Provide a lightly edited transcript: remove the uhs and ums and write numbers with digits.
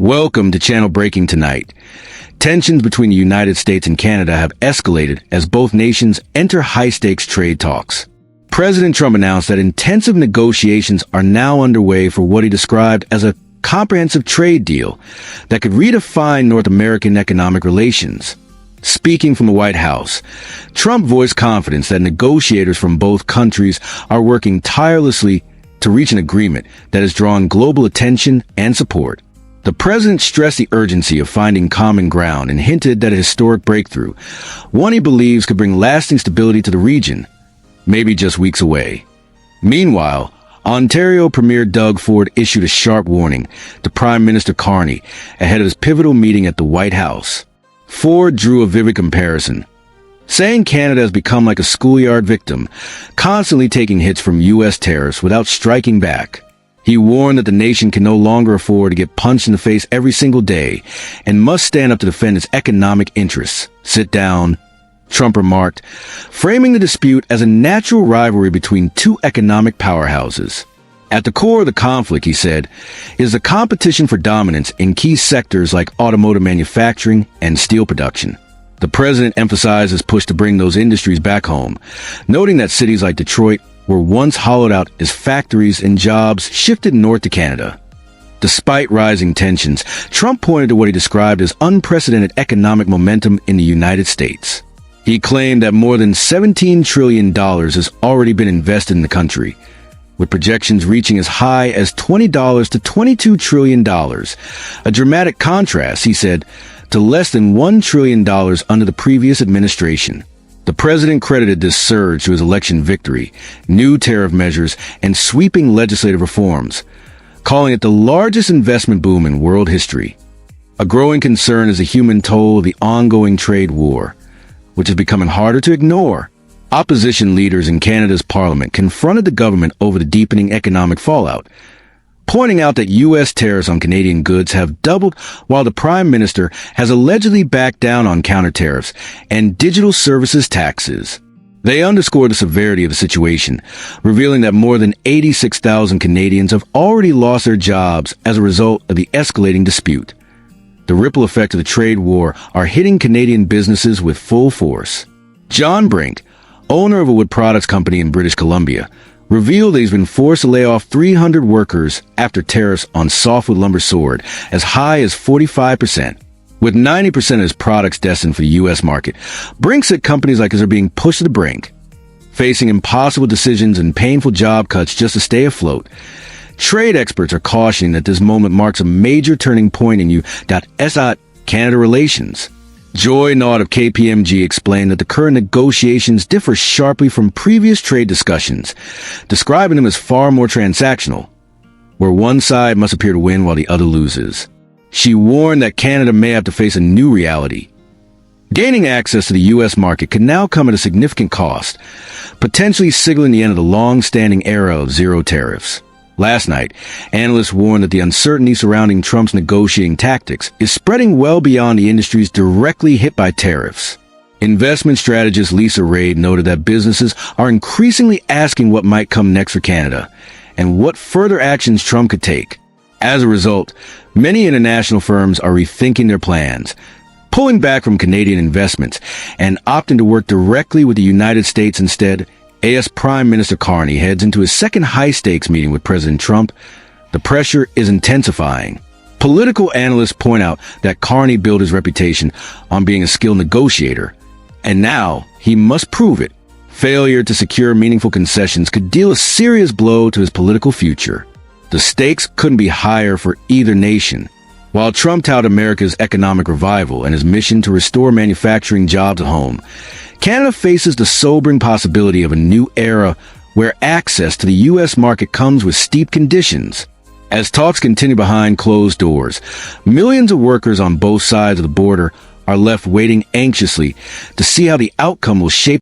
Welcome to Channel Breaking Tonight. Tensions between the United States and Canada have escalated as both nations enter high-stakes trade talks. President Trump announced that intensive negotiations are now underway for what he described as a comprehensive trade deal that could redefine North American economic relations. Speaking from the White House, Trump voiced confidence that negotiators from both countries are working tirelessly to reach an agreement that has drawn global attention and support. The president stressed the urgency of finding common ground and hinted that a historic breakthrough, one he believes could bring lasting stability to the region, may be just weeks away. Meanwhile, Ontario Premier Doug Ford issued a sharp warning to Prime Minister Carney ahead of his pivotal meeting at the White House. Ford drew a vivid comparison, saying Canada has become like a schoolyard victim, constantly taking hits from U.S. tariffs without striking back. He warned that the nation can no longer afford to get punched in the face every single day and must stand up to defend its economic interests. Sit down, Trump remarked, framing the dispute as a natural rivalry between two economic powerhouses. At the core of the conflict, he said, is the competition for dominance in key sectors like automotive manufacturing and steel production. The president emphasized his push to bring those industries back home, noting that cities like Detroit were once hollowed out as factories and jobs shifted north to Canada. Despite rising tensions, Trump pointed to what he described as unprecedented economic momentum in the United States. He claimed that more than $17 trillion has already been invested in the country, with projections reaching as high as $20 to $22 trillion. A dramatic contrast, he said, to less than $1 trillion under the previous administration. The president credited this surge to his election victory, new tariff measures, and sweeping legislative reforms, calling it the largest investment boom in world history. A growing concern is the human toll of the ongoing trade war, which is becoming harder to ignore. Opposition leaders in Canada's parliament confronted the government over the deepening economic fallout, pointing out that U.S. tariffs on Canadian goods have doubled while the Prime Minister has allegedly backed down on counter-tariffs and digital services taxes. They underscored the severity of the situation, revealing that more than 86,000 Canadians have already lost their jobs as a result of the escalating dispute. The ripple effects of the trade war are hitting Canadian businesses with full force. John Brink, owner of a wood products company in British Columbia, revealed that he's been forced to lay off 300 workers after tariffs on softwood lumber soared as high as 45%. With 90% of his products destined for the U.S. market, Brink said companies like his are being pushed to the brink, facing impossible decisions and painful job cuts just to stay afloat. Trade experts are cautioning that this moment marks a major turning point in U.S.-Canada relations. Joy Nod of KPMG explained that the current negotiations differ sharply from previous trade discussions, describing them as far more transactional, where one side must appear to win while the other loses. She warned that Canada may have to face a new reality. Gaining access to the U.S. market could now come at a significant cost, potentially signaling the end of the long-standing era of zero tariffs. Last night, analysts warned that the uncertainty surrounding Trump's negotiating tactics is spreading well beyond the industries directly hit by tariffs. Investment strategist Lisa Raid noted that businesses are increasingly asking what might come next for Canada and what further actions Trump could take. As a result, many international firms are rethinking their plans, pulling back from Canadian investments and opting to work directly with the United States instead. AS Prime Minister Carney heads into his second high-stakes meeting with President Trump. The pressure is intensifying. Political analysts point out that Carney built his reputation on being a skilled negotiator, and now he must prove it. Failure to secure meaningful concessions could deal a serious blow to his political future. The stakes couldn't be higher for either nation. While Trump touted America's economic revival and his mission to restore manufacturing jobs at home, Canada faces the sobering possibility of a new era where access to the U.S. market comes with steep conditions. As talks continue behind closed doors, millions of workers on both sides of the border are left waiting anxiously to see how the outcome will shape